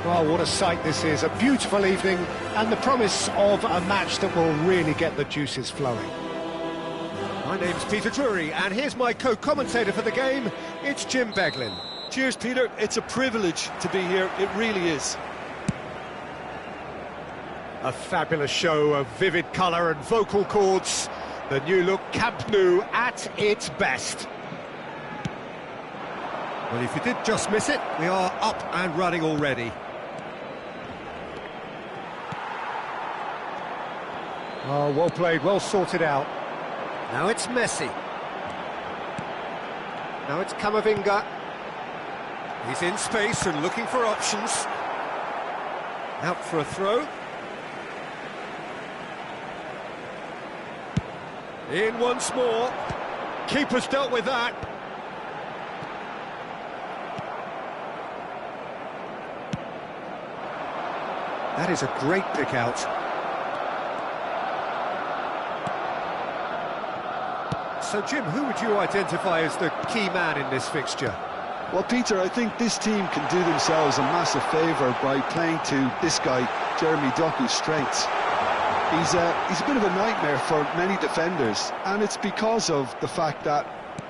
Well, what a sight this is. A beautiful evening and the promise of a match that will really get the juices flowing. My name's Peter Drury, and here's my co-commentator for the game. It's Jim Beglin. Cheers, Peter. It's a privilege to be here. It really is. A fabulous show of vivid colour and vocal cords. The new look Camp Nou at its best. Well, if you did just miss it, we are up and running already. Oh, well played, well sorted out. Now it's Messi. Now it's Camavinga. He's in space and looking for options. Out for a throw. In once more. Keeper's dealt with that. That is a great pick out. So, Jim, who would you identify as the key man in this fixture? Well, Peter, I think this team can do themselves a massive favour by playing to this guy, Jeremy Doku's strengths. He's a bit of a nightmare for many defenders, and it's because of the fact that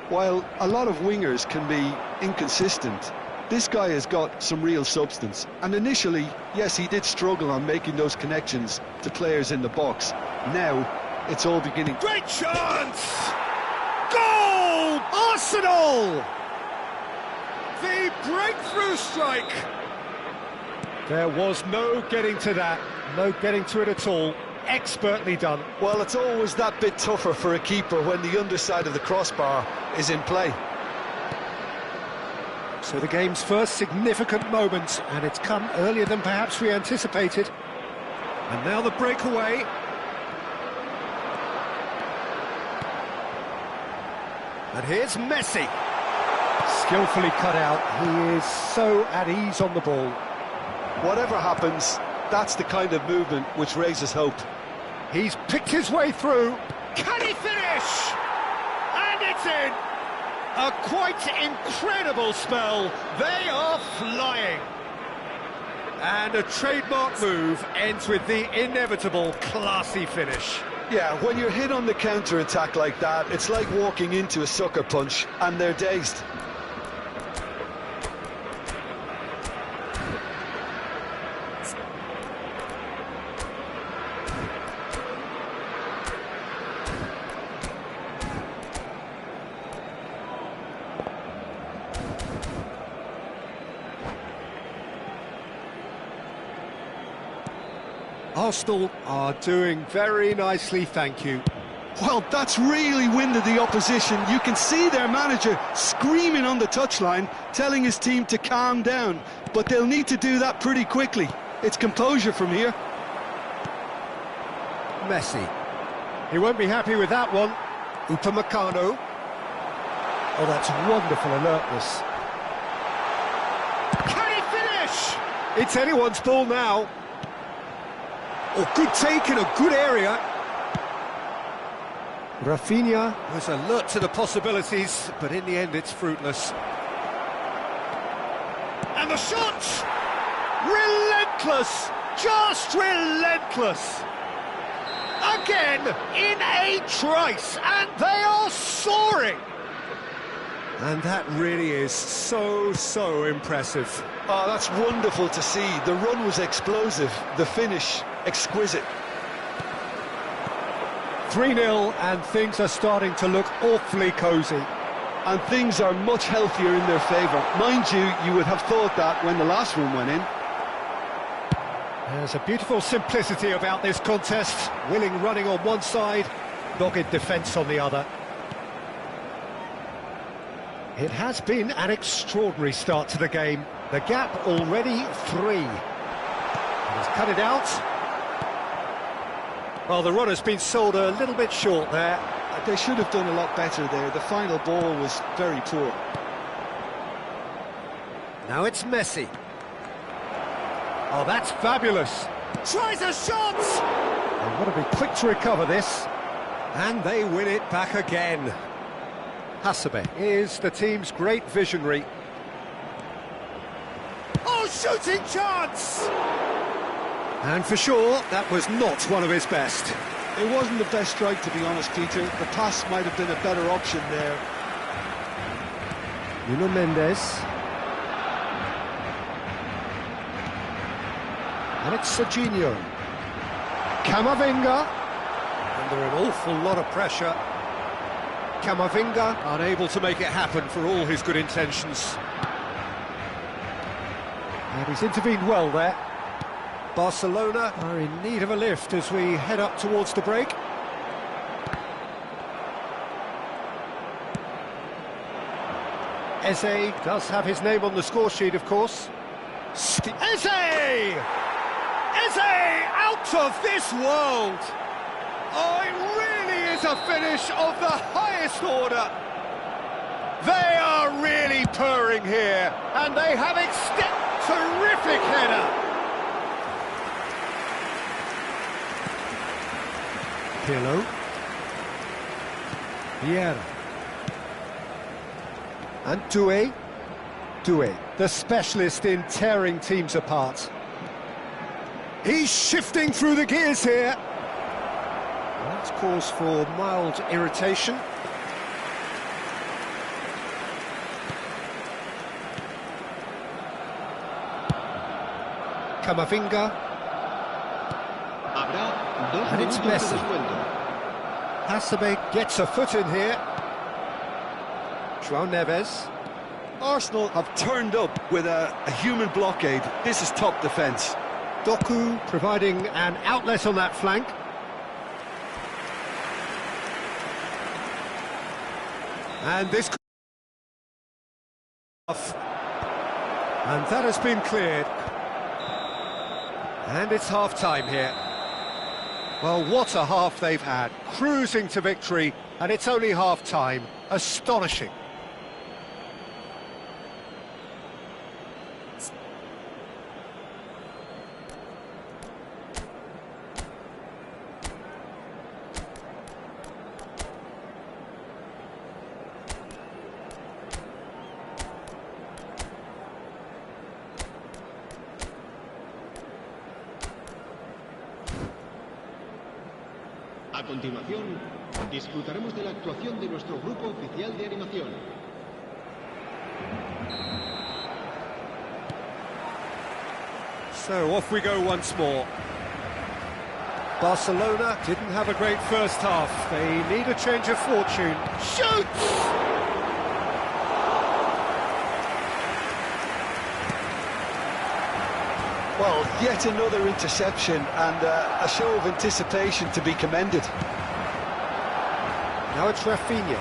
while a lot of wingers can be inconsistent, this guy has got some real substance. And initially, yes, he did struggle on making those connections to players in the box. Now, it's all beginning. Great chance! Goal! Arsenal! The breakthrough strike! There was no getting to that, no getting to it at all. Expertly done. Well, it's always that bit tougher for a keeper when the underside of the crossbar is in play. So the game's first significant moment, and it's come earlier than perhaps we anticipated. And now the breakaway. And here's Messi. Skillfully cut out. He is so at ease on the ball. Whatever happens, that's the kind of movement which raises hope. He's picked his way through. Can he finish? And it's in. A quite incredible spell. They are flying. And a trademark move ends with the inevitable classy finish. Yeah, when you're hit on the counter-attack like that, it's like walking into a sucker punch and they're dazed. Arsenal are doing very nicely, thank you. Well, that's really winded the opposition. You can see their manager screaming on the touchline, telling his team to calm down. But they'll need to do that pretty quickly. It's composure from here. Messi. He won't be happy with that one. Upamecano. Oh, that's wonderful alertness. Can he finish? It's anyone's ball now. Oh, good take in a good area. Rafinha was alert to the possibilities, but in the end it's fruitless. And the shot! Relentless! Just relentless! Again, in a trice, and they are soaring! And that really is so impressive. Oh, that's wonderful to see. The run was explosive, the finish exquisite. 3-0, and things are starting to look awfully cosy. And things are much healthier in their favour. Mind you, you would have thought that when the last one went in. There's a beautiful simplicity about this contest. Willing running on one side, dogged defence on the other. It has been an extraordinary start to the game. The gap already 3. He's cut it out. Well, the run has been sold a little bit short there. They should have done a lot better there. The final ball was very poor. Now it's Messi. Oh, that's fabulous. Tries a shot! They've got to be quick to recover this. And they win it back again. Hasebe is the team's great visionary. Oh, real shooting chance! And for sure, that was not one of his best. It wasn't the best strike, to be honest, Peter. The pass might have been a better option there. Nuno Mendes. And it's Serginho. Camavinga. Under an awful lot of pressure. Camavinga unable to make it happen for all his good intentions. And he's intervened well there. Barcelona are in need of a lift as we head up towards the break. Eze does have his name on the score sheet, of course. Eze! Eze out of this world! Oh, it really is a finish of the highest order. They are really purring here, and they have extended. Terrific header. Pirlo. Vieira. And Doué. Doué, the specialist in tearing teams apart. He's shifting through the gears here. That's cause for mild irritation. Camavinga. And it's Messi. Hasebe gets a foot in here. João Neves. Arsenal have turned up with a human blockade. This is top defence. Doku providing an outlet on that flank. And this... And that has been cleared. And it's half-time here. Well, what a half they've had. Cruising to victory, and it's only half-time. Astonishing. A continuación, disfrutaremos de la actuación de nuestro grupo oficial de animación. So off we go once more. Barcelona didn't have a great first half. They need a change of fortune. Shoots! Well, yet another interception and a show of anticipation to be commended. Now it's Rafinha.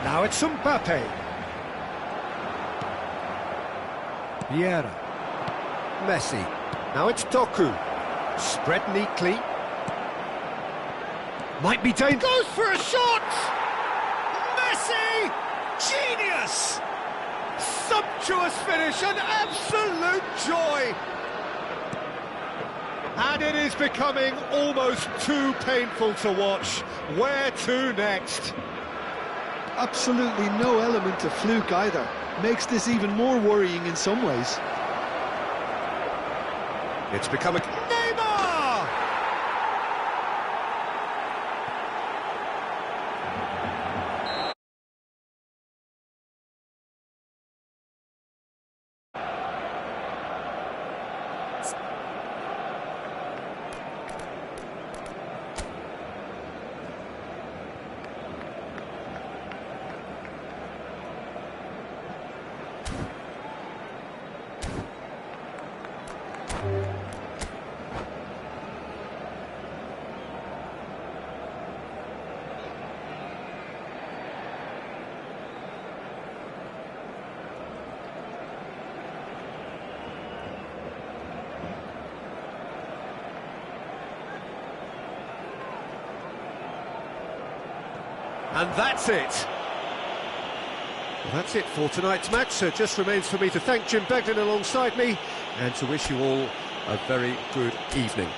Now it's Mbappe. Vieira. Messi. Now it's Doku. Spread neatly. Might be dangerous. Goes for a shot! Messi! Genius! Sumptuous finish, an absolute joy! And it is becoming almost too painful to watch. Where to next? Absolutely no element of fluke either. Makes this even more worrying in some ways. It's become a... Neymar! And that's it. Well, that's it for tonight's match. So it just remains for me to thank Jim Beglin alongside me and to wish you all a very good evening.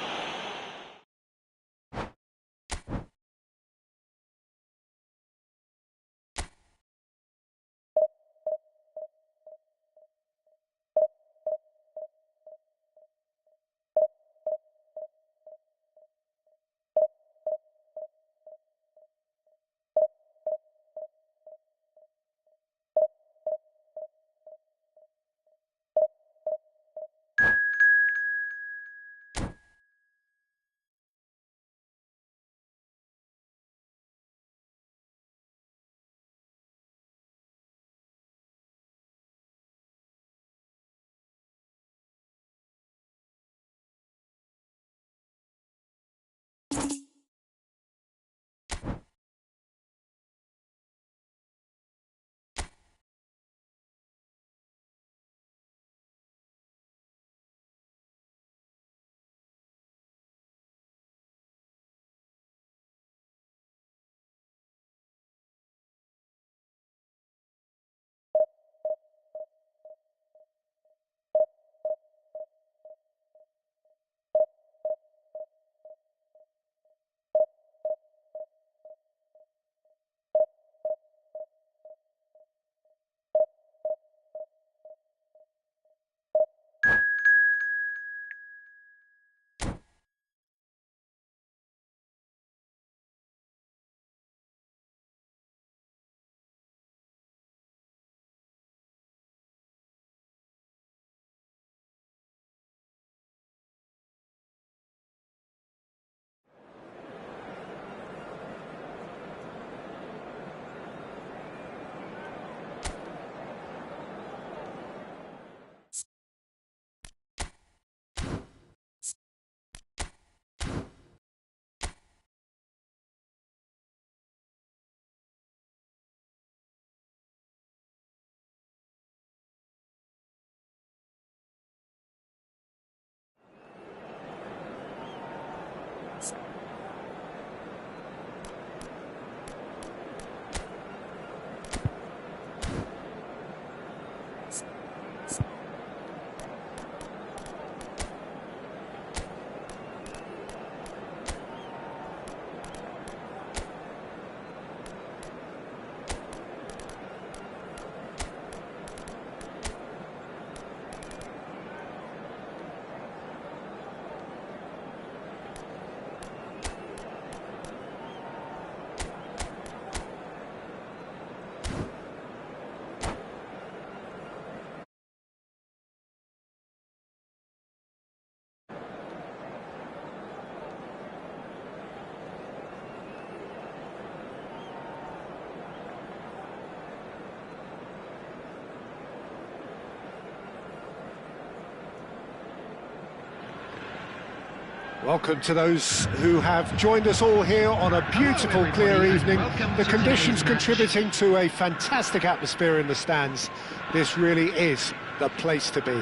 Welcome to those who have joined us all here on a beautiful, clear evening. The conditions contributing to a fantastic atmosphere in the stands. This really is the place to be.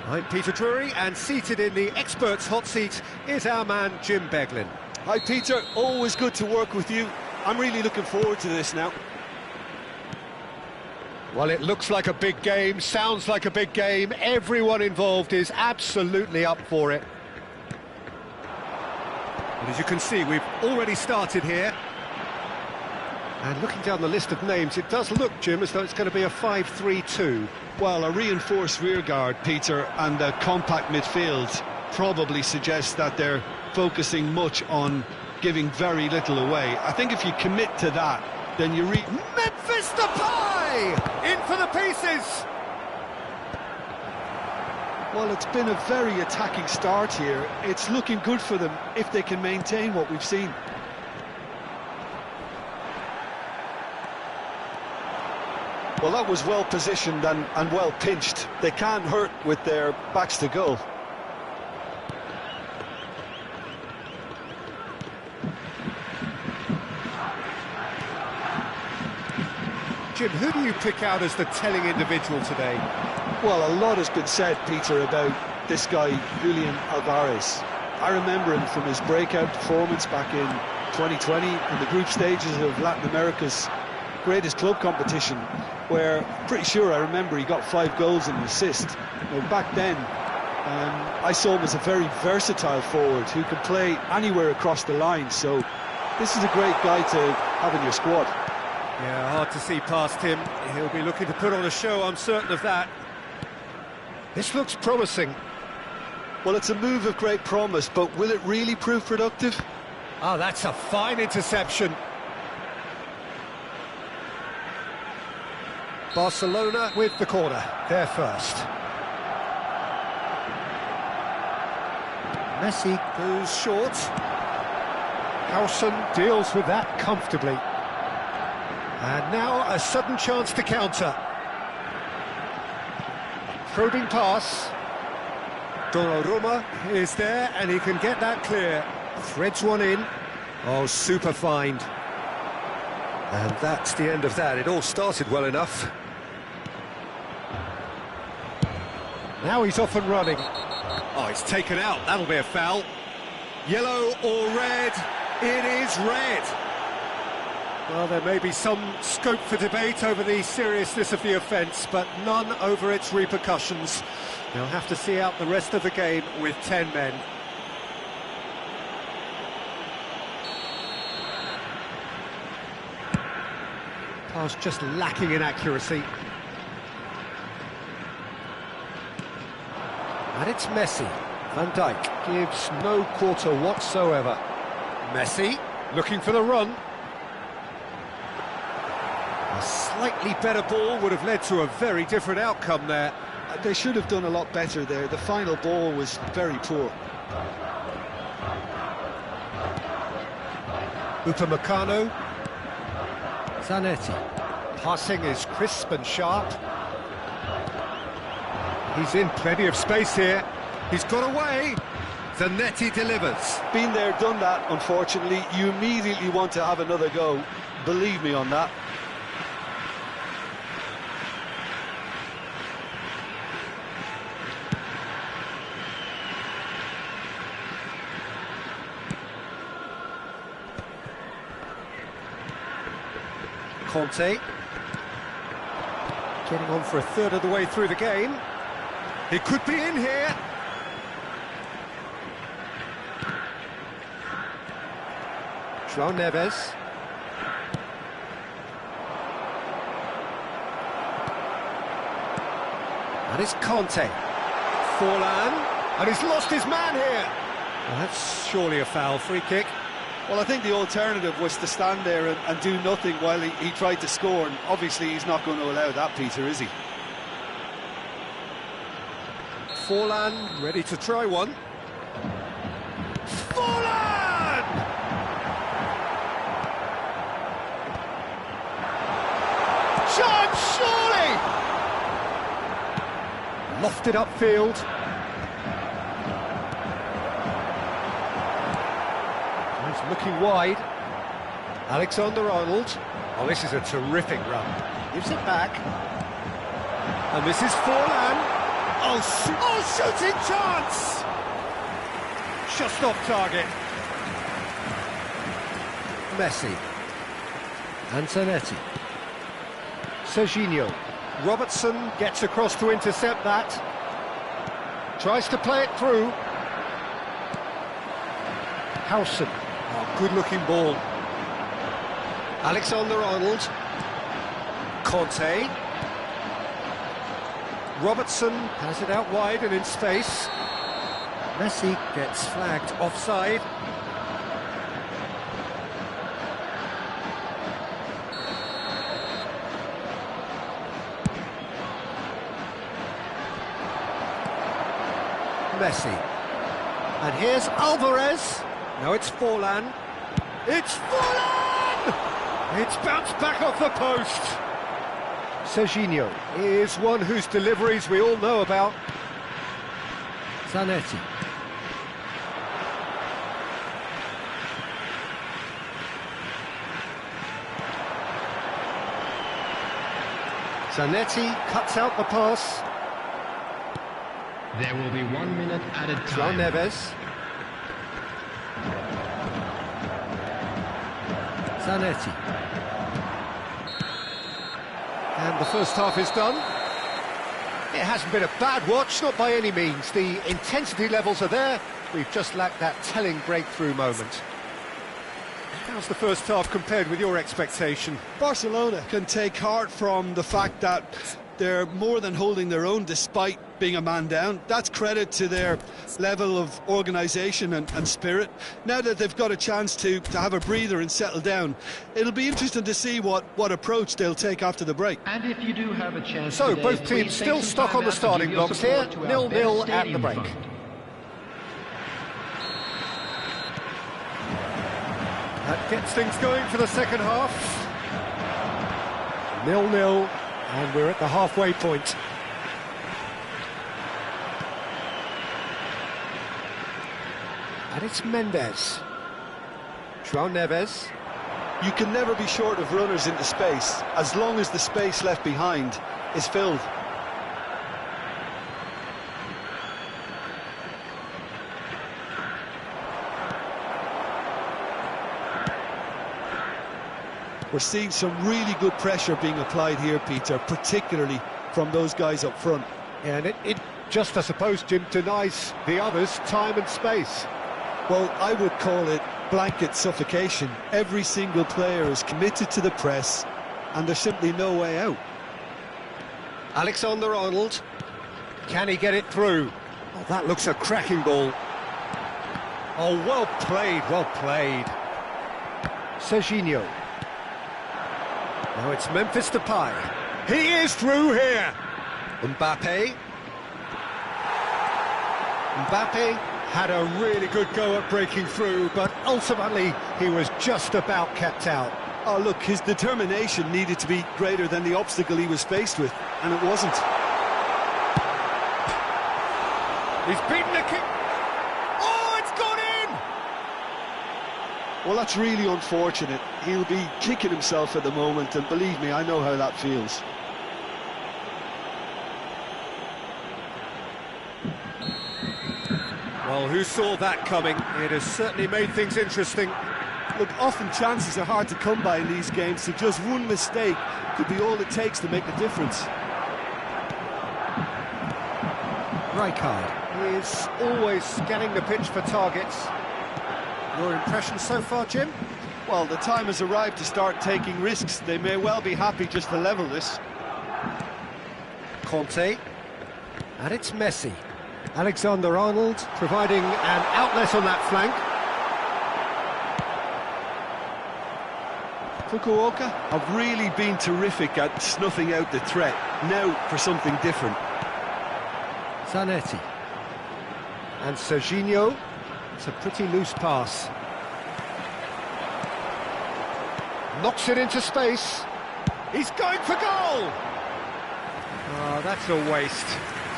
I'm Peter Drury, and seated in the experts' hot seat is our man Jim Beglin. Hi Peter, always good to work with you. I'm really looking forward to this now. Well, it looks like a big game, sounds like a big game. Everyone involved is absolutely up for it. And as you can see, we've already started here. And looking down the list of names, it does look, Jim, as though it's going to be a 5-3-2. Well, a reinforced rearguard, Peter, and a compact midfield probably suggests that they're focusing much on giving very little away. I think if you commit to that, then you Memphis Depay! In for the pieces! Well, it's been a very attacking start here. It's looking good for them if they can maintain what we've seen. Well, that was well positioned and well pinched. They can't hurt with their backs to goal. Jim, who do you pick out as the telling individual today? Well, a lot has been said, Peter, about this guy, Julian Alvarez. I remember him from his breakout performance back in 2020 in the group stages of Latin America's greatest club competition, where pretty sure I remember he got 5 goals and an assist. Back then, I saw him as a very versatile forward who could play anywhere across the line, so this is a great guy to have in your squad. Yeah, hard to see past him. He'll be looking to put on a show, I'm certain of that. This looks promising. Well, it's a move of great promise, but will it really prove productive? Oh, that's a fine interception. Barcelona with the corner, there first. Messi goes short. Howson deals with that comfortably. And now a sudden chance to counter. Probing pass. Donnarumma is there and he can get that clear. Threads one in. Oh, super find. And that's the end of that. It all started well enough. Now he's off and running. Oh, he's taken out. That'll be a foul. Yellow or red? It is red. Well, there may be some scope for debate over the seriousness of the offence, but none over its repercussions. They'll have to see out the rest of the game with 10 men. Pass just lacking in accuracy. And it's Messi. Van Dijk gives no quarter whatsoever. Messi looking for the run. A slightly better ball would have led to a very different outcome there. They should have done a lot better there. The final ball was very poor. Upamecano. Zanetti. Passing is crisp and sharp. He's in plenty of space here. He's got away. Zanetti delivers. Been there, done that, unfortunately. You immediately want to have another go. Believe me on that. Conte getting on for a third of the way through the game. He could be in here. João Neves. And it's Conte. Forlan. And he's lost his man here. Well, that's surely a foul. Free kick. Well, I think the alternative was to stand there and do nothing while he tried to score, and obviously he's not going to allow that, Peter, is he? Forlan ready to try one. Forlan! Chance, surely! Lofted upfield. looking wide. Alexander-Arnold. Oh, this is a terrific run. Gives it back. And this is Forlan. Oh, shooting chance! Just off target. Messi. Antonetti. Serginho. Robertson gets across to intercept that. Tries to play it through. Howson. Oh, good-looking ball. Alexander-Arnold. Conte. Robertson has it out wide and in space. Messi gets flagged offside. Messi. And here's Alvarez. No, it's Forlan. It's Forlan! It's bounced back off the post. Serginho is one whose deliveries we all know about. Zanetti. Zanetti cuts out the pass. There will be 1 minute added João time. Neves. Zanetti. And the first half is done. It hasn't been a bad watch, not by any means. The intensity levels are there. We've just lacked that telling breakthrough moment. How's the first half compared with your expectation? Barcelona can take heart from the fact that they're more than holding their own despite being a man down. That's credit to their level of organisation and spirit. Now that they've got a chance to have a breather and settle down, it'll be interesting to see what approach they'll take after the break. And if you do have a chance So today, both please teams take still some stuck time on the out to starting give your blocks here. support to our 0-0 best at the stadium break. fund. That gets things going for the second half. 0-0, and we're at the halfway point. And it's Mendes. João Neves. You can never be short of runners into space, as long as the space left behind is filled. We're seeing some really good pressure being applied here, Peter, particularly from those guys up front. And it just, I suppose, Jim, denies the others time and space. Well, I would call it blanket suffocation. Every single player is committed to the press, and there's simply no way out. Alexander-Arnold. Can he get it through? Oh, that looks a cracking ball. Oh, well played, well played. Serginho. Now it's Memphis Depay. He is through here. Mbappe. Mbappe had a really good go at breaking through, but ultimately he was just about kept out. Oh, look, his determination needed to be greater than the obstacle he was faced with, and it wasn't. He's beaten the kick. Oh, it's gone in! Well, that's really unfortunate. He'll be kicking himself at the moment, and believe me, I know how that feels. Well, who saw that coming? It has certainly made things interesting. Look, often chances are hard to come by in these games, so just one mistake could be all it takes to make the difference. Rijkaard is always scanning the pitch for targets. Your impression so far, Jim? Well, the time has arrived to start taking risks. They may well be happy just to level this. Conte. And it's Messi. Alexander-Arnold providing an outlet on that flank. Fukuoka have really been terrific at snuffing out the threat. Now for something different. Zanetti. And Serginho. It's a pretty loose pass. Knocks it into space. He's going for goal! Oh, that's a waste.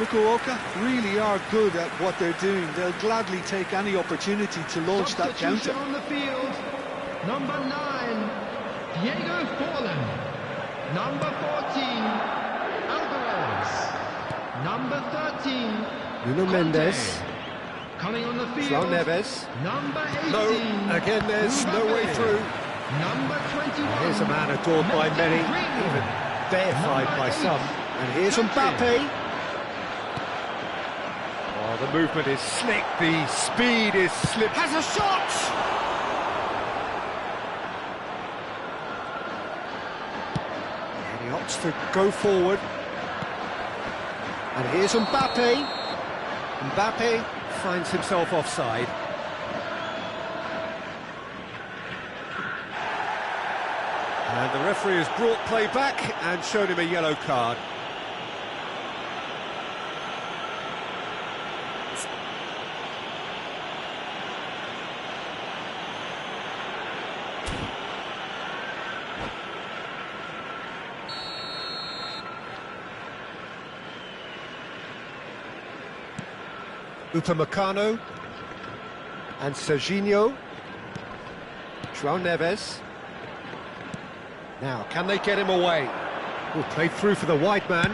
Fukuoka really are good at what they're doing. They'll gladly take any opportunity to launch that counter. On the field, number 9, Diego Forlan. Number 14, Alvarez. Number 13, Nuno Mendes. Coming on the field, João Neves. number 18. No, again there's no way through. Number 21. Here's a man adored by many, even deified by some. And here's Mbappe. Oh, the movement is slick, the speed is slip. Has a shot! And he opts to go forward. And here's Mbappe. Mbappe finds himself offside. And the referee has brought play back and shown him a yellow card. Upamecano and Serginho. João Neves. Now, can they get him away? Will play through for the wide man.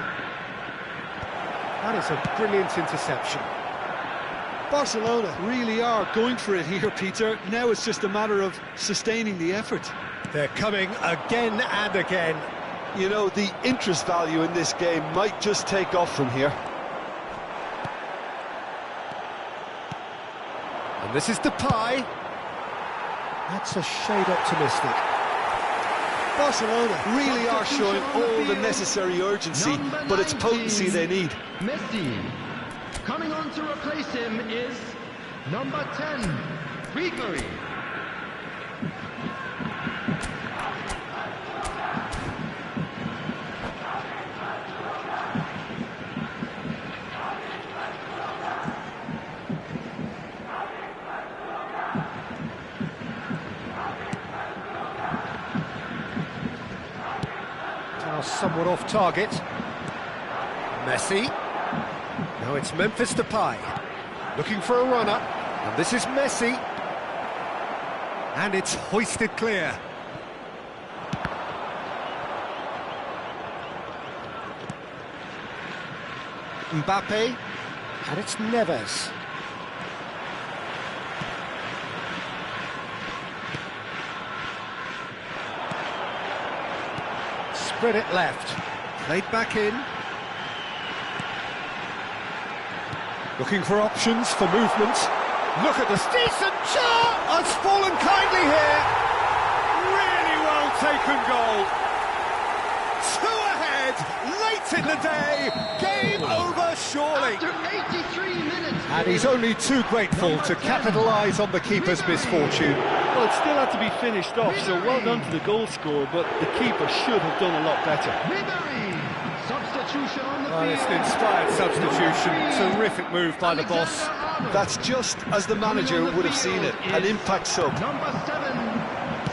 That is a brilliant interception. Barcelona really are going for it here, Peter. Now it's just a matter of sustaining the effort. They're coming again and again. You know, the interest value in this game might just take off from here. And this is Depay. That's a shade optimistic. Barcelona really are showing all the necessary urgency, but it's potency they need. Messi. Coming on to replace him is number 10, Ribery. Now somewhat off target. Messi. Now it's Memphis Depay. Looking for a runner. And this is Messi. And it's hoisted clear. Mbappe. And it's Neves. Spread it left. Played back in. Looking for options for movement. Look at this decent shot! Has fallen kindly here. Really well taken goal. 2 ahead, late in the day. Game over surely. After 83 minutes. And he's only too grateful to capitalise on the keeper's misfortune. Well, it still had to be finished off, so well done to the goal scorer, but the keeper should have done a lot better. Ribery. Substitution on the Well, field. it's an inspired substitution. Terrific move by the boss. That's just as the manager would have seen it, an impact sub. Number 7,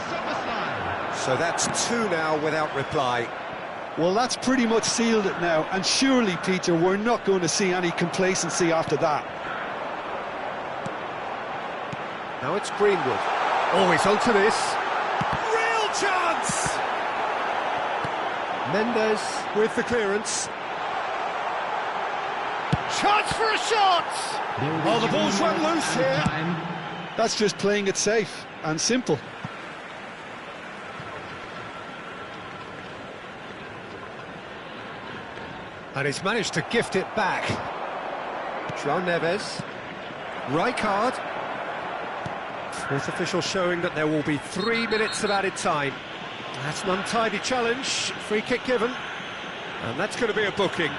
Szoboszlai. So that's 2 now without reply. Well, that's pretty much sealed it now, and surely, Peter, we're not going to see any complacency after that. Now it's Greenwood. Oh, he's onto this. Real chance! Mendes with the clearance. Chance for a shot! Oh, the ball's run loose here. That's just playing it safe and simple. And he's managed to gift it back. João Neves. Rijkaard. Fourth official showing that there will be 3 minutes of added time. That's an untidy challenge. Free kick given. And that's going to be a booking.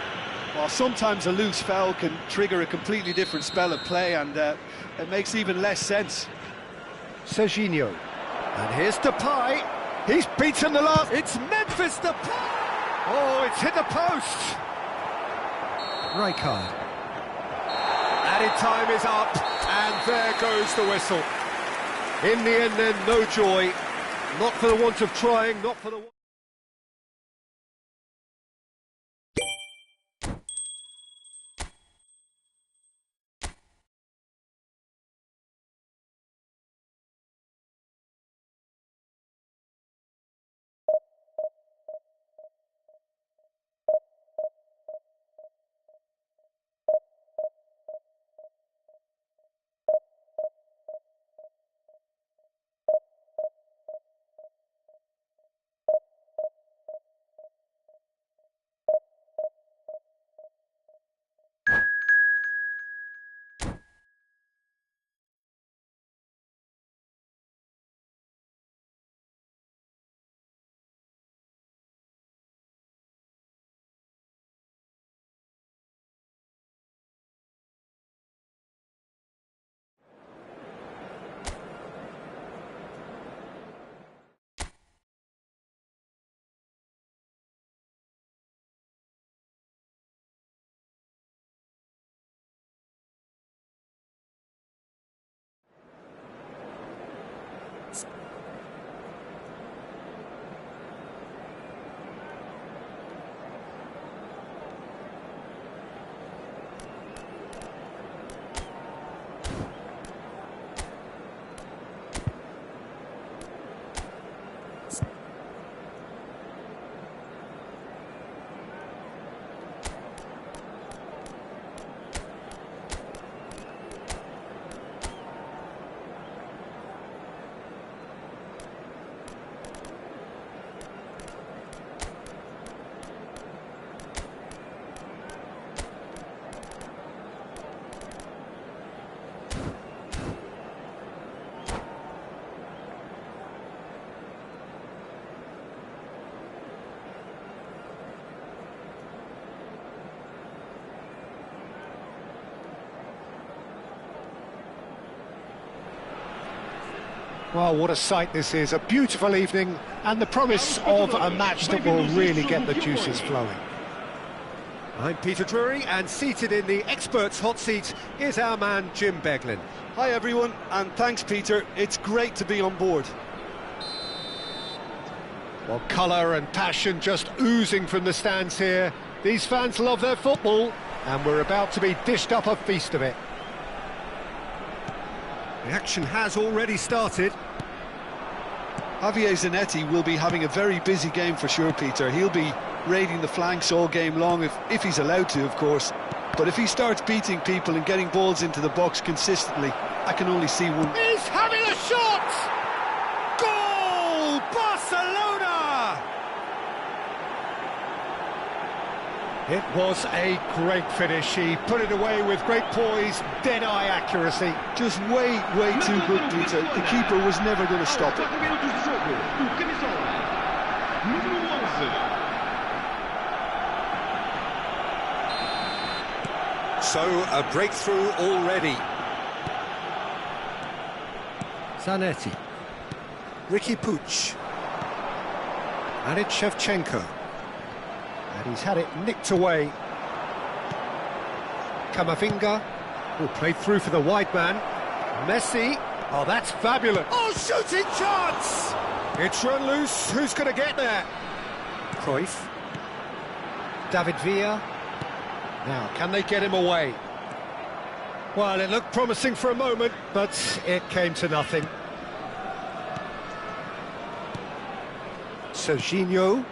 Well, sometimes a loose foul can trigger a completely different spell of play, and it makes even less sense. Serginho. And here's Depay. He's beaten the last. It's Memphis Depay. Oh, it's hit the post. Rijkaard. Added time is up, and there goes the whistle. In the end, then, no joy. Not for the want of trying, not for the... Well, what a sight this is. A beautiful evening and the promise of a match that will really get the juices flowing. I'm Peter Drury, and seated in the experts' hot seat is our man Jim Beglin. Hi everyone, and thanks Peter, it's great to be on board. Well, colour and passion just oozing from the stands here. These fans love their football, and we're about to be dished up a feast of it. The action has already started. Javier Zanetti will be having a very busy game for sure, Peter. He'll be raiding the flanks all game long, if he's allowed to, of course. But if he starts beating people and getting balls into the box consistently, I can only see one. He's having a shot! Goal! Barcelona! It was a great finish. He put it away with great poise, dead-eye accuracy. Just way too good, Peter. The keeper was never going to stop it. So, a breakthrough already. Zanetti. Ricky Puig. And it's Shevchenko. And he's had it nicked away. Camavinga, who played through for the wide man. Messi. Oh, that's fabulous. Oh, shooting chance! It's run loose. Who's going to get there? Cruyff. David Villa. Now, can they get him away? Well, it looked promising for a moment, but it came to nothing. Serginho.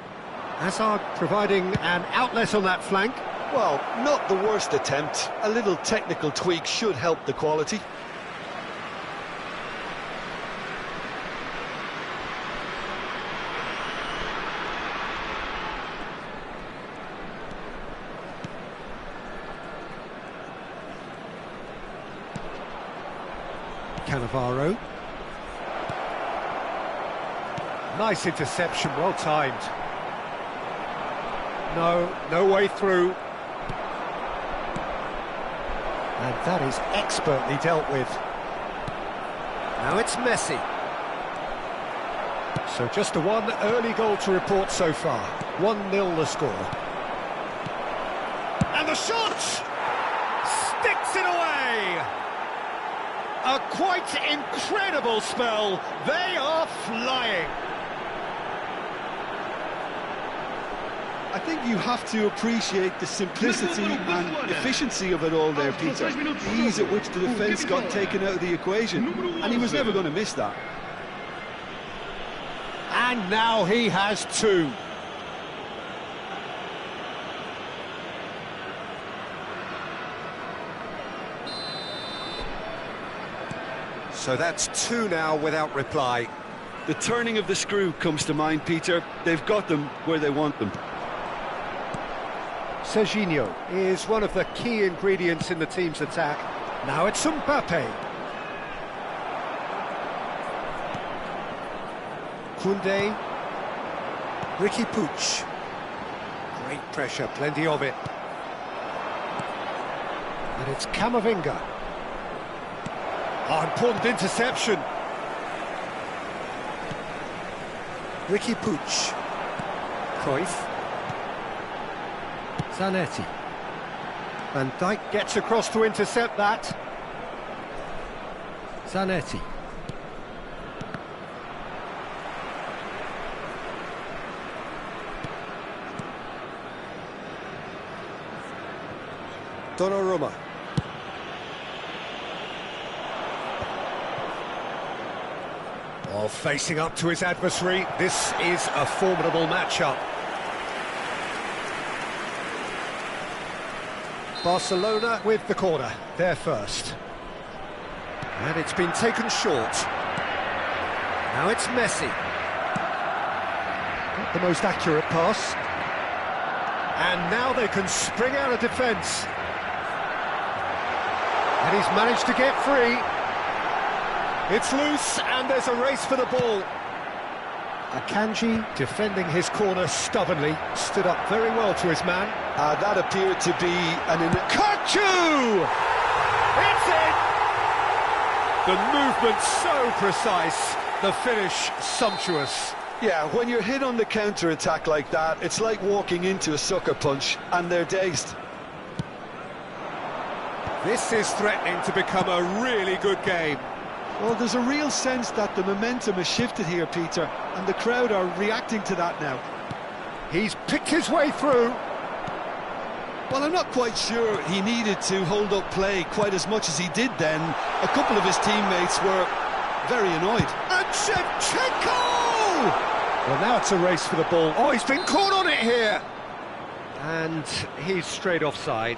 Hazard providing an outlet on that flank. Well, not the worst attempt. A little technical tweak should help the quality. Cannavaro. Nice interception, well timed. No way through. And that is expertly dealt with. Now it's Messi. So just a one early goal to report so far. 1-0 the score. And the shot! Sticks it away! A quite incredible spell. They are flying. I think you have to appreciate the simplicity and efficiency of it all there, Peter. The ease at which the defence got taken out of the equation, and he was never going to miss that. And now he has two. So that's two now without reply. The turning of the screw comes to mind, Peter. They've got them where they want them. Serginho is one of the key ingredients in the team's attack. Now it's Mbappe. Koundé. Ricky Puig. Great pressure, plenty of it. And it's Camavinga. Oh, important interception. Ricky Puig. Cruyff. Zanetti. Van Dijk gets across to intercept that. Zanetti. Donnarumma. Oh, facing up to his adversary, this is a formidable matchup. Barcelona with the corner, they're first. And it's been taken short. Now it's Messi. Not the most accurate pass. And now they can spring out of defence. And he's managed to get free. It's loose, and there's a race for the ball. Akanji, defending his corner stubbornly, stood up very well to his man. That appeared to be an... Kachu! It's in! The movement so precise, the finish sumptuous. Yeah, when you're hit on the counter-attack like that, it's like walking into a sucker punch, and they're dazed. This is threatening to become a really good game. Well, there's a real sense that the momentum has shifted here, Peter, and the crowd are reacting to that now. He's picked his way through. Well, I'm not quite sure he needed to hold up play quite as much as he did then. A couple of his teammates were very annoyed. And Shevchenko! Well, now it's a race for the ball. Oh, he's been caught on it here! And he's straight offside.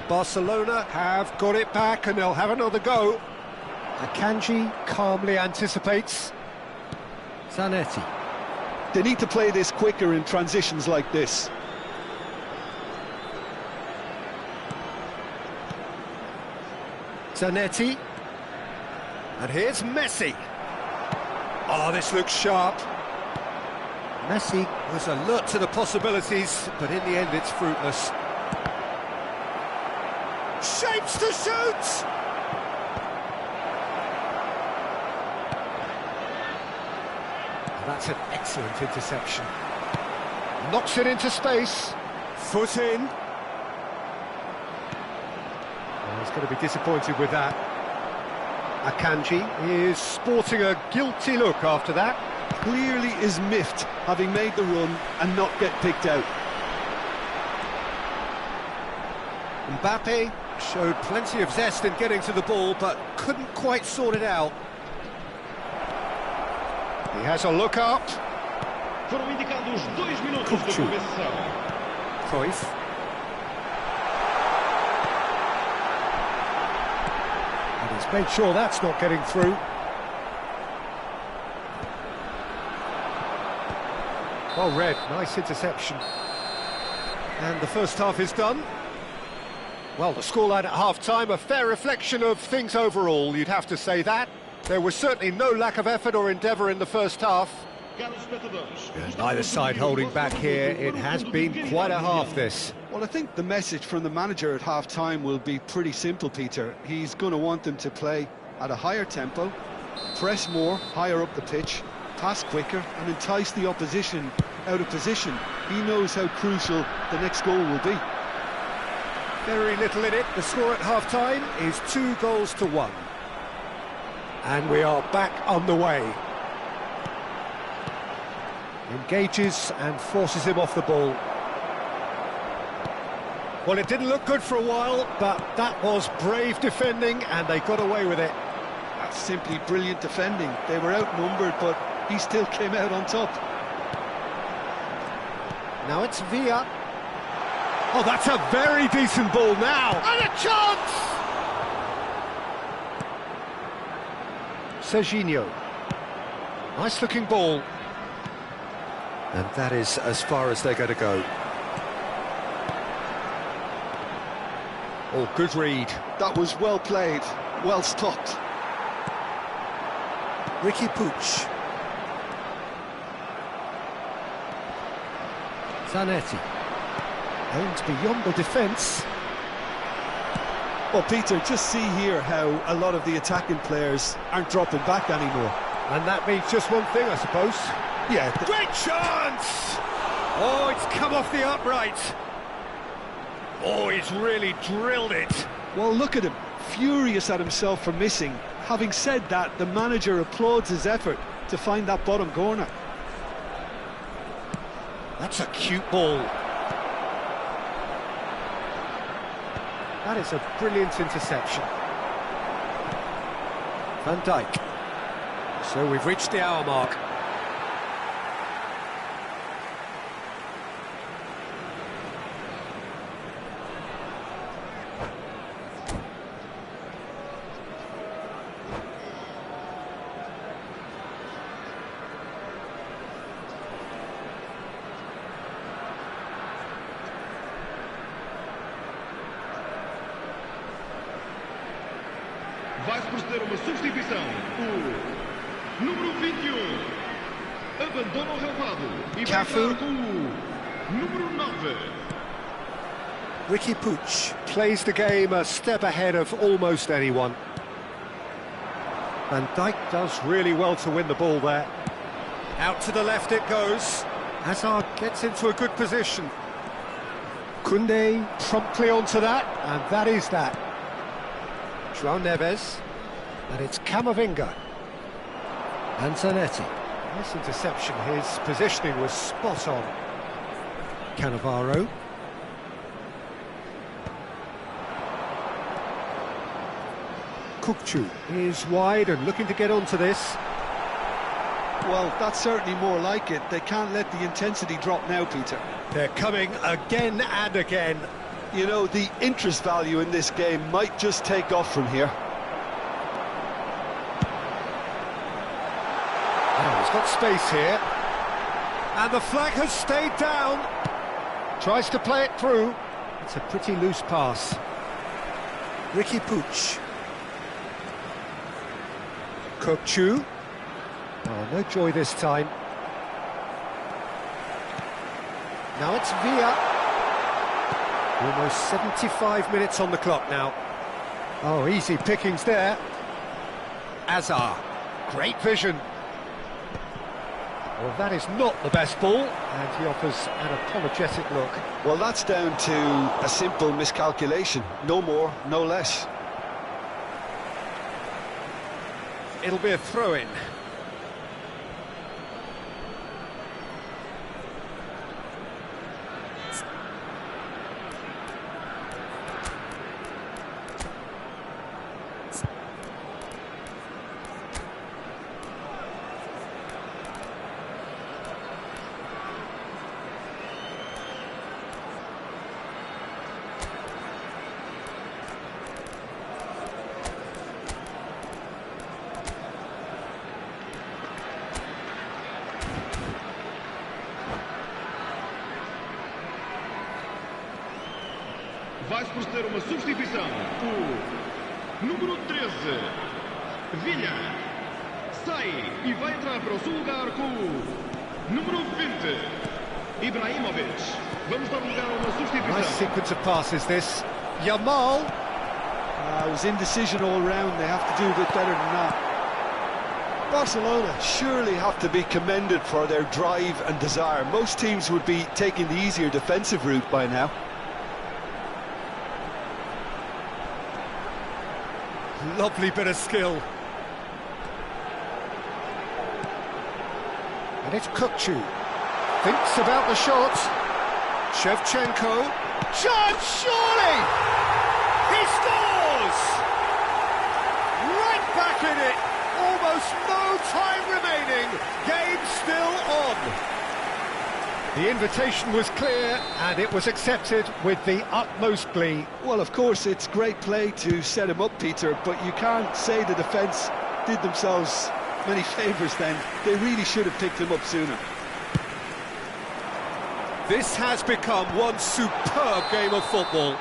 Barcelona have got it back and they'll have another go. Akanji calmly anticipates. Zanetti. They need to play this quicker in transitions like this. Zanetti. And here's Messi. Oh, this looks sharp. Messi was alert to the possibilities, but in the end it's fruitless. Shapes to shoot! That's an excellent interception. Knocks it into space. Foot in. Oh, he's going to be disappointed with that. Akanji is sporting a guilty look after that. Clearly is miffed, having made the run and not get picked out. Mbappe showed plenty of zest in getting to the ball, but couldn't quite sort it out. He has a look up. Foram indicados 2 minutos de compensação. Cruyff. And he's made sure that's not getting through. Well read, nice interception. And the first half is done. Well, the scoreline at half-time, a fair reflection of things overall, you'd have to say that. There was certainly no lack of effort or endeavour in the first half. And neither side holding back here, it has been quite a half, this. Well, I think the message from the manager at half-time will be pretty simple, Peter. He's going to want them to play at a higher tempo, press more, higher up the pitch, pass quicker, and entice the opposition out of position. He knows how crucial the next goal will be. Very little in it. The score at half-time is 2-1. And we are back on the way. Engages and forces him off the ball. Well, it didn't look good for a while, but that was brave defending and they got away with it. That's simply brilliant defending. They were outnumbered, but he still came out on top. Now it's Villa. Oh, that's a very decent ball now. And a chance! Serginho. Nice-looking ball. And that is as far as they're going to go. Oh, good read. That was well played, well stopped. Ricky Puig. Zanetti. Aimed beyond the defence. Well, Peter, just see here how a lot of the attacking players aren't dropping back anymore. And that means just one thing, I suppose. Yeah. Great chance! Oh, it's come off the upright. Oh, he's really drilled it. Well, look at him, furious at himself for missing. Having said that, the manager applauds his effort to find that bottom corner. That's a cute ball. That is a brilliant interception. Van Dijk. So we've reached the hour mark. Vai-se proceder uma substituição. O número 21 abandona o relvado e vai Cafu. entrar com o número 9. Ricky Puig plays the game a step ahead of almost anyone. Van Dijk does really well to win the ball there. Out to the left it goes. Hazard gets into a good position. Koundé promptly onto that, and that is that. João Neves, and it's Camavinga. And Zanetti. Nice interception, his positioning was spot on. Cannavaro. Kukçu is wide and looking to get onto this. Well, that's certainly more like it. They can't let the intensity drop now, Peter. They're coming again and again. You know, the interest value in this game might just take off from here. Oh, he's got space here. And the flag has stayed down. Tries to play it through. It's a pretty loose pass. Ricky Puig. Kukçu. Oh, no joy this time. Now it's Villa. Almost 75 minutes on the clock now. Oh, easy pickings there. Azar. Great vision. Well, that is not the best ball, and he offers an apologetic look. Well, that's down to a simple miscalculation. No more, no less. It'll be a throw-in. Vai-se proceder uma substituição. O número 13, Villa, sai e vai entrar para o seu lugar com o número 20, Ibrahimovic. Vamos dar lugar a uma substituição. Nice sequence of passes this. Yamal. It was indecision all round. They have to do a bit better than that. Barcelona surely have to be commended for their drive and desire. Most teams would be taking the easier defensive route by now. Lovely bit of skill. And it's Kukçu. Thinks about the shot. Shevchenko. Chance, surely! He scores! Right back in it. Almost no time remaining. Game still on. The invitation was clear, and it was accepted with the utmost glee. Well, of course, it's great play to set him up, Peter, but you can't say the defence did themselves many favours then. They really should have picked him up sooner. This has become one superb game of football.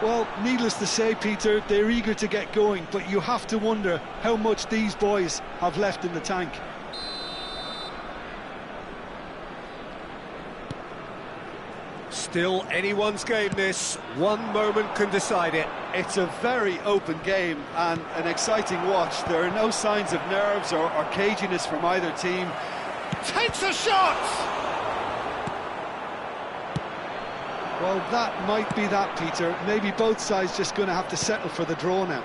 Well, needless to say, Peter, they're eager to get going, but you have to wonder how much these boys have left in the tank. Still anyone's game this. One moment can decide it. It's a very open game and an exciting watch. There are no signs of nerves or caginess from either team. Takes a shot! Well, that might be that, Peter. Maybe both sides just going to have to settle for the draw now.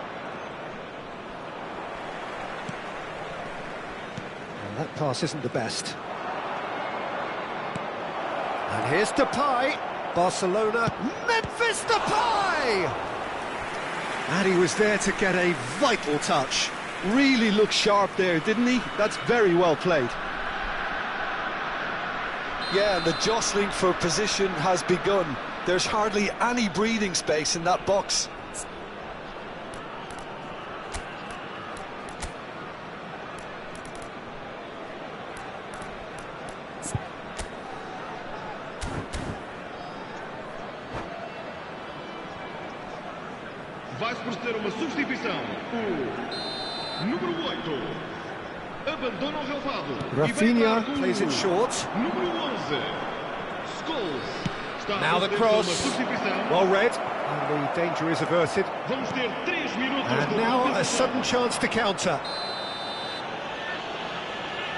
Well, that pass isn't the best. And here's Depay. Barcelona, Memphis Depay! And he was there to get a vital touch. Really looked sharp there, didn't he? That's very well played. Yeah, the jostling for position has begun. There's hardly any breathing space in that box. Vai-se proceder a uma substituição. O número 8 abandona o relvado. Rafinha plays it short. Número 11 Scholes. Está Now the a fazer cross. uma substituição. Well read, and the danger is averted. Vamos ter 3 minutos And de now a compensação. sudden chance to counter.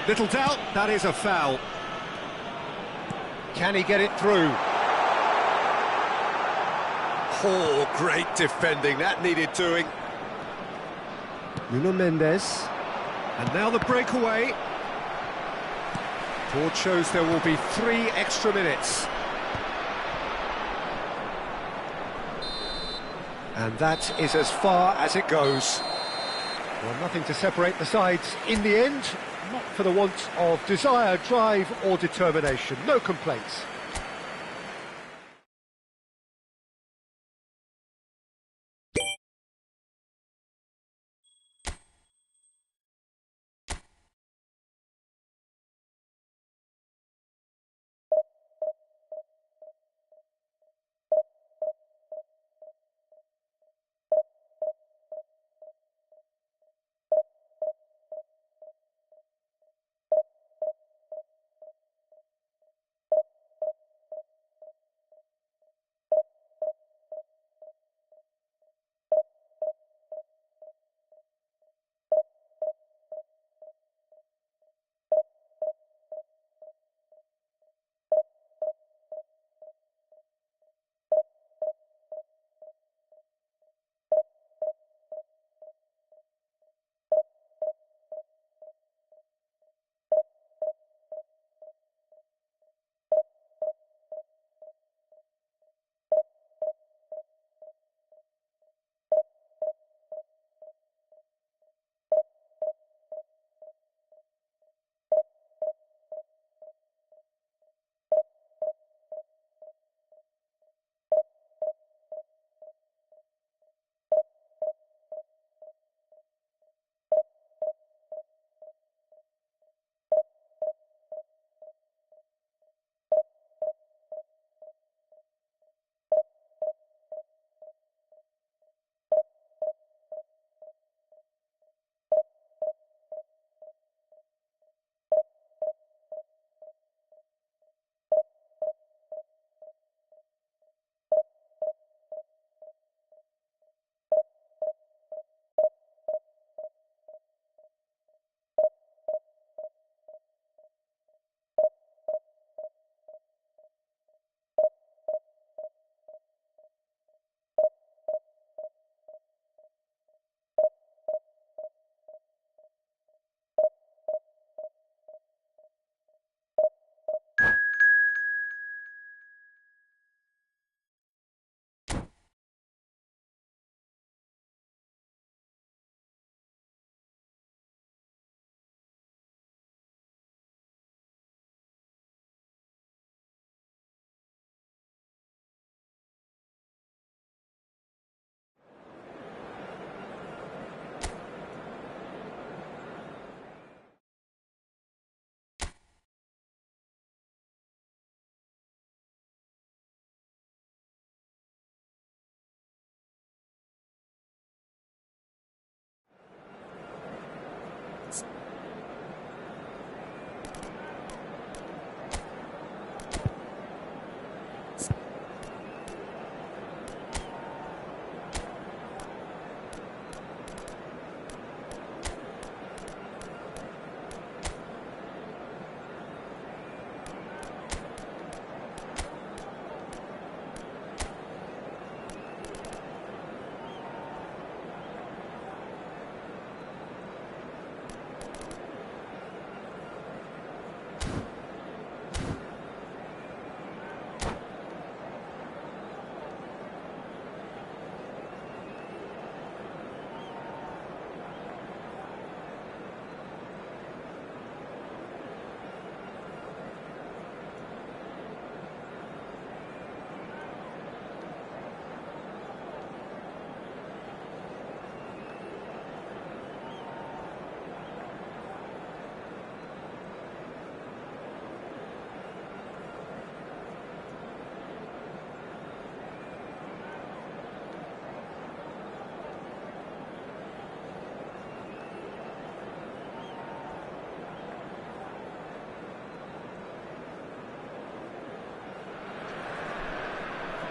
Little doubt, that is a foul. Can he get it through? Oh, great defending, that needed doing. Nuno Mendes. And now the breakaway. Board shows there will be 3 extra minutes. And that is as far as it goes. Well, nothing to separate the sides in the end, not for the want of desire, drive or determination. No complaints.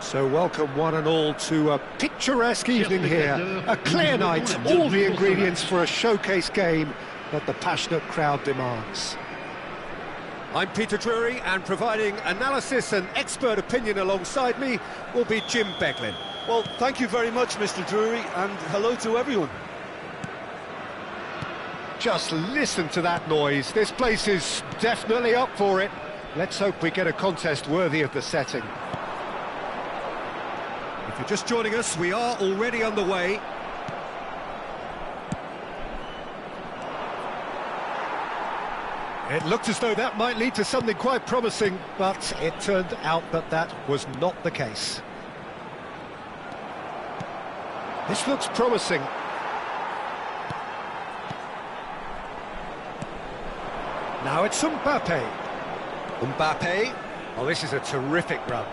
So welcome one and all to a picturesque evening here, a clear night, all the ingredients for a showcase game that the passionate crowd demands. I'm Peter Drury, and providing analysis and expert opinion alongside me will be Jim Beglin. Well, thank you very much, Mr. Drury, and hello to everyone. Just listen to that noise. This place is definitely up for it. Let's hope we get a contest worthy of the setting. If you're just joining us, we are already underway. It looked as though that might lead to something quite promising, but it turned out that that was not the case. This looks promising. Now it's Mbappe. Mbappe. Oh, this is a terrific run.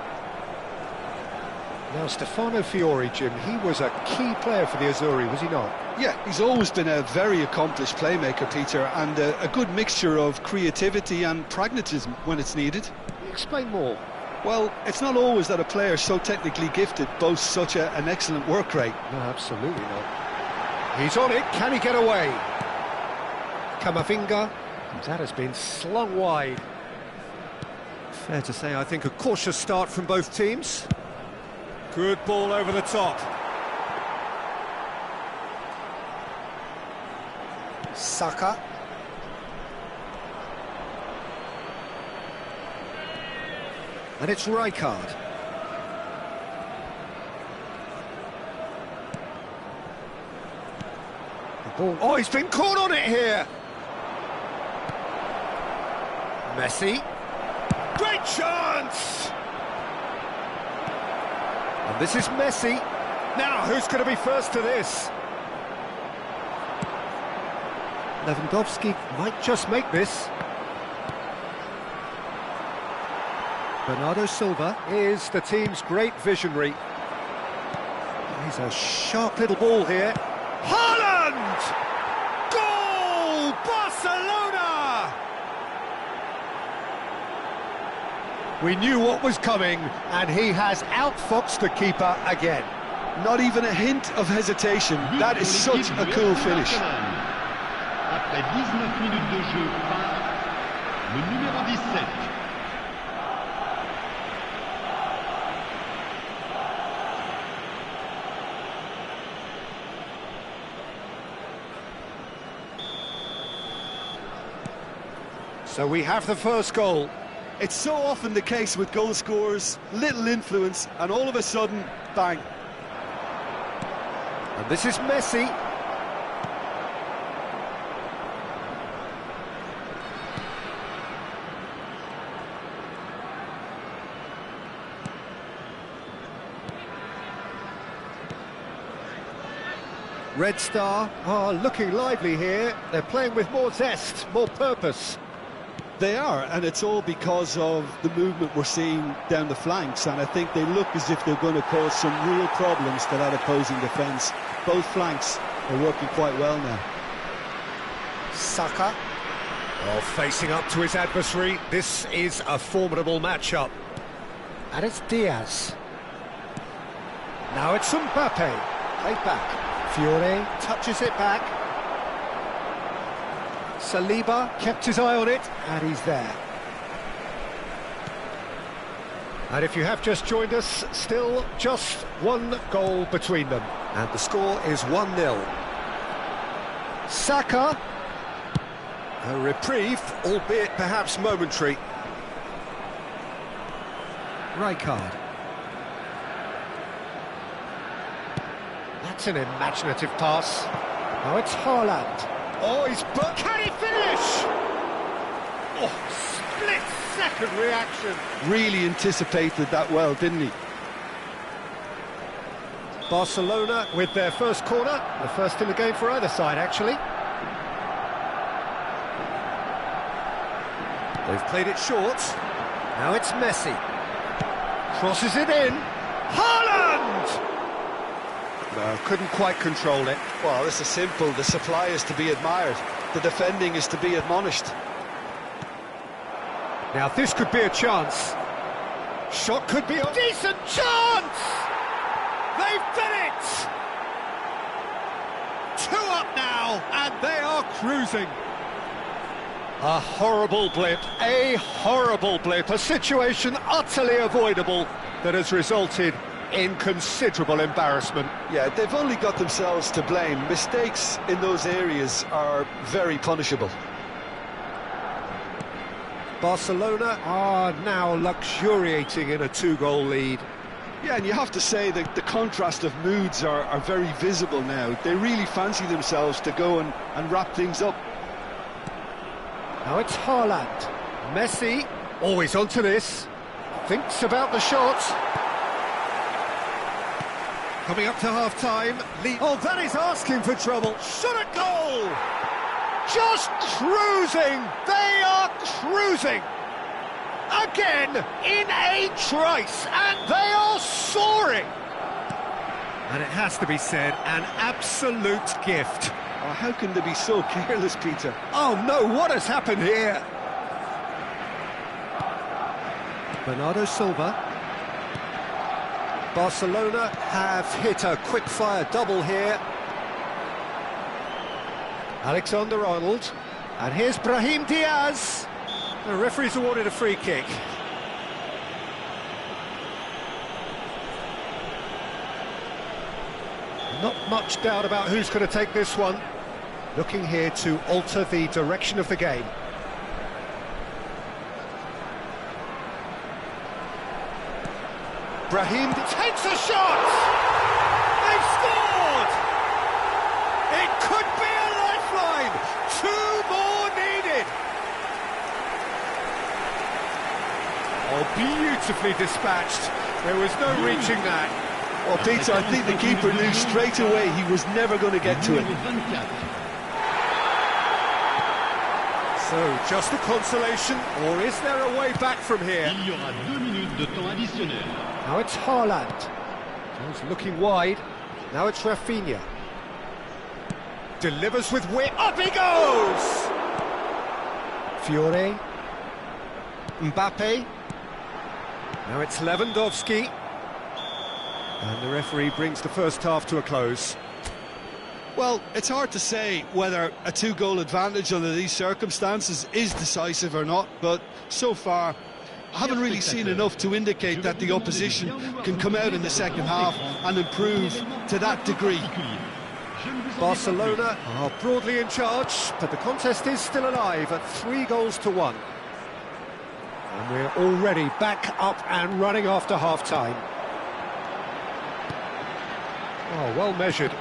Now, Stefano Fiori, Jim, he was a key player for the Azzurri, was he not? Yeah, he's always been a very accomplished playmaker, Peter, and a good mixture of creativity and pragmatism when it's needed. Explain more. Well, it's not always that a player so technically gifted boasts such an excellent work rate. No, absolutely not. He's on it, can he get away? Camavinga, that has been slung wide. Fair to say, I think a cautious start from both teams. Good ball over the top. Saka. And it's Rijkaard. The ball. Oh, he's been caught on it here. Messi. Great chance! And this is Messi. Now, who's going to be first to this? Lewandowski might just make this. Bernardo Silva is the team's great visionary. He's a sharp little ball here. Haaland! Goal! Barcelona! We knew what was coming, and he has outfoxed the keeper again. Not even a hint of hesitation. That is such a cool finish. Après 19 minutes de jeu par le numéro 17. So we have the first goal. It's so often the case with goal scorers, little influence, and all of a sudden, bang. And this is Messi. Red Star are looking lively here. They're playing with more zest, more purpose. They are, and it's all because of the movement we're seeing down the flanks, and I think they look as if they're going to cause some real problems to that opposing defence. Both flanks are working quite well now. Saka. Oh, facing up to his adversary. This is a formidable matchup. And it's Diaz. Now it's Mbappe. Played back. Fiore touches it back. Saliba kept his eye on it, and he's there. And if you have just joined us, still just one goal between them. And the score is 1-0. Saka. A reprieve, albeit perhaps momentary. Rijkaard. That's an imaginative pass. Now it's Haaland. Oh, he's but can he finish? Oh, split-second reaction. Really anticipated that well, didn't he? Barcelona with their first corner, the first in the game for either side, actually. They've played it short. Now it's Messi. Crosses it in. Haaland! No, couldn't quite control it. Well, this is simple. The supply is to be admired. The defending is to be admonished. Now, this could be a chance. Shot could be a decent chance! They've done it! 2 up now, and they are cruising. A horrible blip, a situation utterly avoidable that has resulted in considerable embarrassment. Yeah, they've only got themselves to blame. Mistakes in those areas are very punishable. Barcelona are now luxuriating in a 2-goal lead. Yeah, and you have to say that the contrast of moods are very visible now. They really fancy themselves to go and wrap things up. Now it's Haaland. Messi, always onto this. Thinks about the shot. Coming up to half-time. Oh, that is asking for trouble. Shot at goal! Just cruising! They are cruising! Again, in a trice, and they are soaring! And it has to be said, an absolute gift. Oh, how can they be so careless, Peter? Oh no, what has happened here? Bernardo Silva. Barcelona have hit a quick-fire double here. Alexander-Arnold. And here's Brahim Diaz. The referee's awarded a free kick. Not much doubt about who's going to take this one. Looking here to alter the direction of the game. Brahim takes a shot! They've scored! It could be a lifeline! 2 more needed! Oh, beautifully dispatched. There was no reaching that. Well, Peter, I think the keeper knew straight away he was never going to get to it. So, just a consolation, or is there a way back from here? Il y aura 2 minutes de temps additionnel. Now it's Haaland. He's looking wide. Now it's Rafinha. Delivers with wit. Up he goes! Fiore. Mbappe. Now it's Lewandowski. And the referee brings the first half to a close. Well, it's hard to say whether a 2-goal advantage under these circumstances is decisive or not, but so far I haven't really seen enough to indicate that the opposition can come out in the second half and improve to that degree. Barcelona are broadly in charge, but the contest is still alive at 3-1. And we're already back up and running after half-time. Oh, well measured.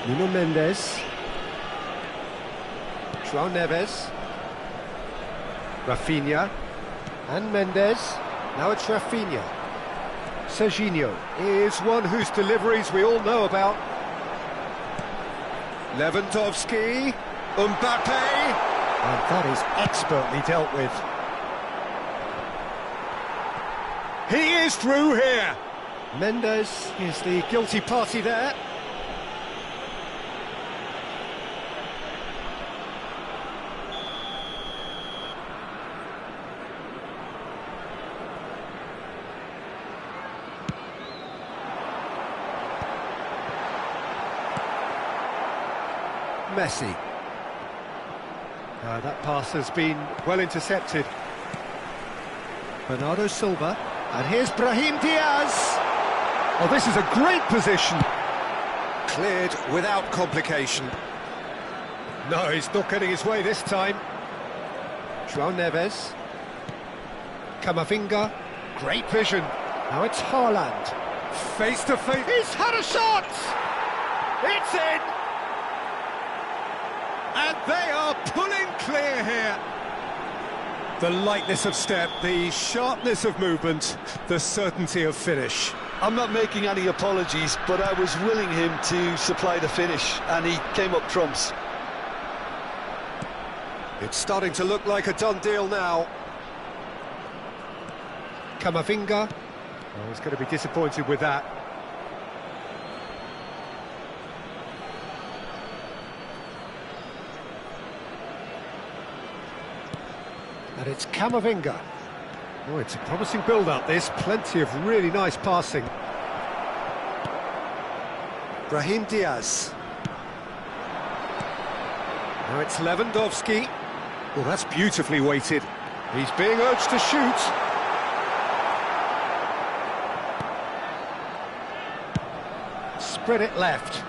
Nuno Mendes. João Neves. Rafinha. And Mendes. Now it's Rafinha. Serginho is one whose deliveries we all know about. Lewandowski. Mbappe. And that is expertly dealt with. He is through here! Mendes is the guilty party there. Messi. That pass has been well intercepted. Bernardo Silva. And here's Brahim Diaz. Oh, this is a great position. Cleared without complication. No, he's not getting his way this time. João Neves. Camavinga. Great vision. Now it's Haaland. Face to face. He's had a shot! It's in! And they are pulling clear here. The lightness of step, the sharpness of movement, the certainty of finish. I'm not making any apologies, but I was willing him to supply the finish, and he came up trumps. It's starting to look like a done deal now. Camavinga. Oh, he's going to be disappointed with that. And it's Camavinga. Oh, it's a promising build-up, this. Plenty of really nice passing. Brahim Diaz. Now it's Lewandowski. Well, that's beautifully weighted. He's being urged to shoot. Spread it left.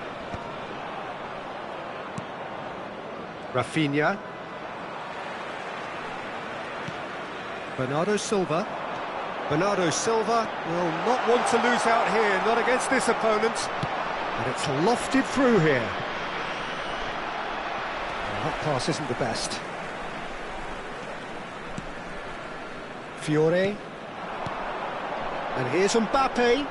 Rafinha. Bernardo Silva. Bernardo Silva will not want to lose out here, not against this opponent. And it's lofted through here. Well, that pass isn't the best. Fiore. And here's Mbappe.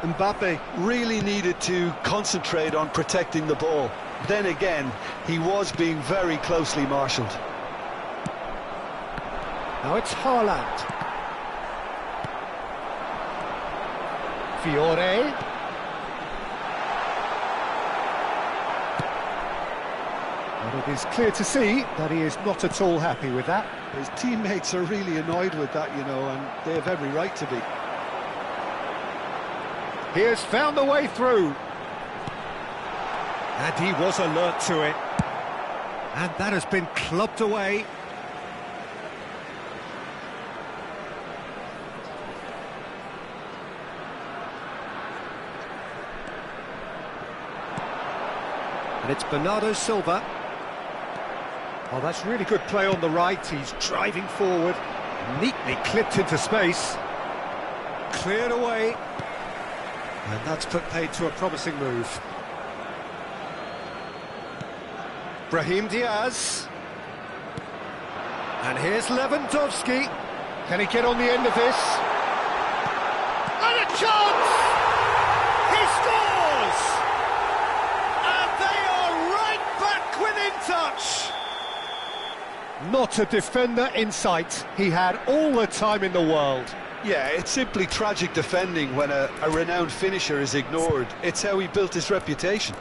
Mbappe really needed to concentrate on protecting the ball. Then again, he was being very closely marshalled. Now it's Haaland. Fiore. And it is clear to see that he is not at all happy with that. His teammates are really annoyed with that, you know, and they have every right to be. He has found the way through. And he was alert to it. And that has been clubbed away. And it's Bernardo Silva. Oh, that's really good play on the right. He's driving forward. Neatly clipped into space. Cleared away. And that's put paid to a promising move. Brahim Diaz. And here's Lewandowski. Can he get on the end of this? And a chance! He scores! And they are right back within touch! Not a defender in sight. He had all the time in the world. Yeah, it's simply tragic defending when a renowned finisher is ignored. It's how he built his reputation.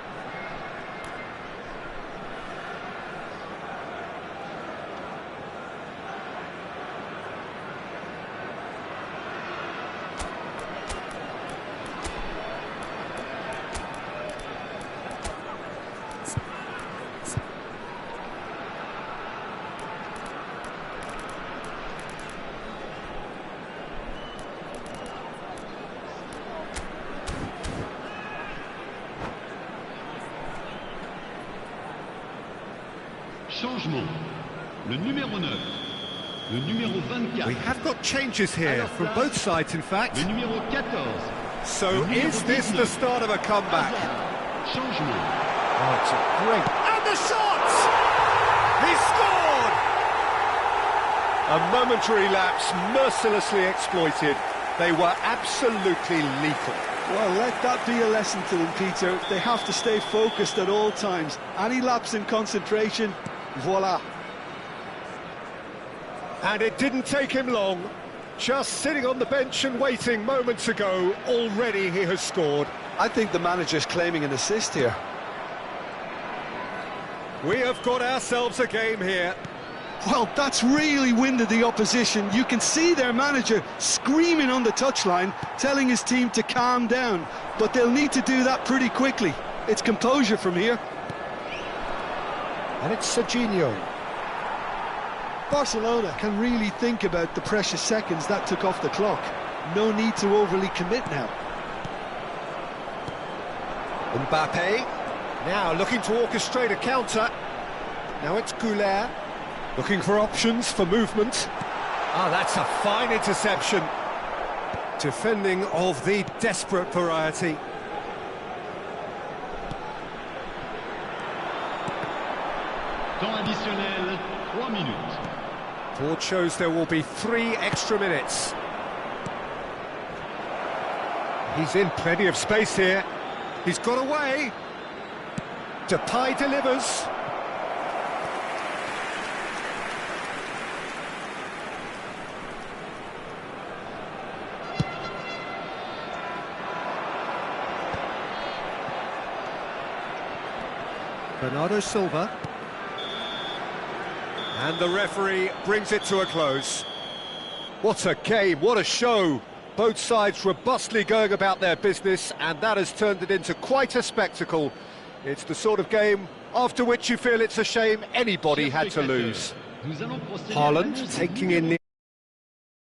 Changement. Le numéro 9. Le numéro 24. We have got changes here from both sides, in fact. Le numéro 14. So is this the start of a comeback? Changement. Oh, it's a great... And the shot! He scored! A momentary lapse, mercilessly exploited. They were absolutely lethal. Well, let that be a lesson to them, Peter. They have to stay focused at all times. Any lapse in concentration, voila. And it didn't take him long. Just sitting on the bench and waiting moments ago, already he has scored. I think the manager's claiming an assist here. We have got ourselves a game here. Well, that's really winded the opposition. You can see their manager screaming on the touchline, telling his team to calm down. But they'll need to do that pretty quickly. It's composure from here. And it's Serginho. Barcelona can really think about the precious seconds that took off the clock. No need to overly commit now. Mbappe. Now looking to orchestrate a counter. Now it's Goulet. Looking for options for movement. Ah, that's a fine interception. Defending of the desperate variety. Temps additionnel, 3 minutes. Board shows there will be 3 extra minutes. He's in plenty of space here. He's got away. Depay delivers. Bernardo Silva. And the referee brings it to a close. What a game, what a show! Both sides robustly going about their business, and that has turned it into quite a spectacle. It's the sort of game after which you feel it's a shame anybody had to lose. Haaland taking in the